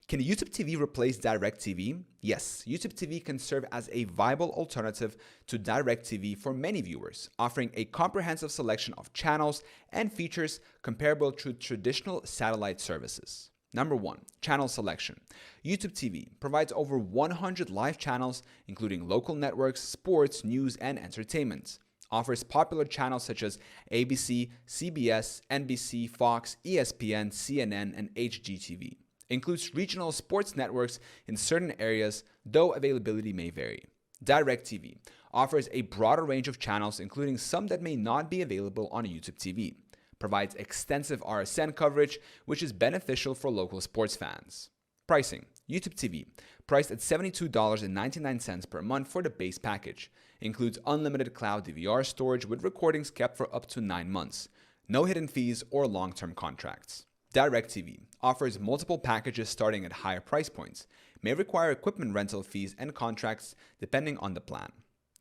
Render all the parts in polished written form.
Can YouTube TV replace DIRECTV? Yes, YouTube TV can serve as a viable alternative to DIRECTV for many viewers, offering a comprehensive selection of channels and features comparable to traditional satellite services. Number 1. Channel selection. YouTube TV provides over 100 live channels, including local networks, sports, news, and entertainment. Offers popular channels such as ABC, CBS, NBC, Fox, ESPN, CNN, and HGTV. Includes regional sports networks in certain areas, though availability may vary. DIRECTV offers a broader range of channels, including some that may not be available on YouTube TV. Provides extensive RSN coverage, which is beneficial for local sports fans. Pricing. YouTube TV, priced at $72.99 per month for the base package. Includes unlimited cloud DVR storage with recordings kept for up to 9 months. No hidden fees or long-term contracts. DIRECTV offers multiple packages starting at higher price points, may require equipment rental fees and contracts depending on the plan.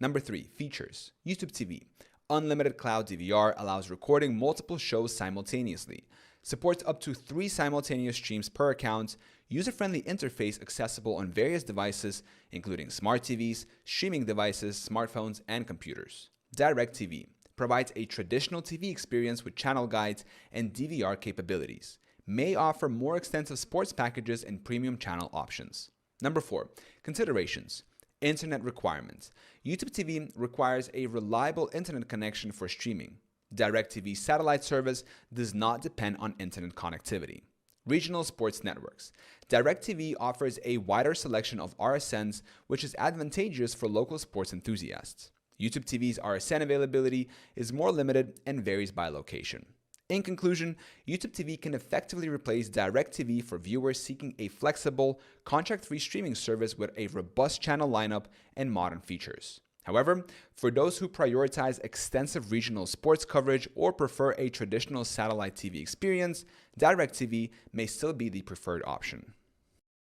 Number 3. Features. YouTube TV. Unlimited cloud DVR allows recording multiple shows simultaneously. Supports up to 3 simultaneous streams per account. User-friendly interface accessible on various devices, including smart TVs, streaming devices, smartphones, and computers. DIRECTV provides a traditional TV experience with channel guides and DVR capabilities. May offer more extensive sports packages and premium channel options. Number 4. Considerations. Internet requirements. YouTube TV requires a reliable internet connection for streaming. DIRECTV satellite service does not depend on internet connectivity. Regional sports networks. DIRECTV offers a wider selection of RSNs, which is advantageous for local sports enthusiasts. YouTube TV's RSN availability is more limited and varies by location. In conclusion, YouTube TV can effectively replace DIRECTV for viewers seeking a flexible, contract-free streaming service with a robust channel lineup and modern features. However, for those who prioritize extensive regional sports coverage or prefer a traditional satellite TV experience, DIRECTV may still be the preferred option.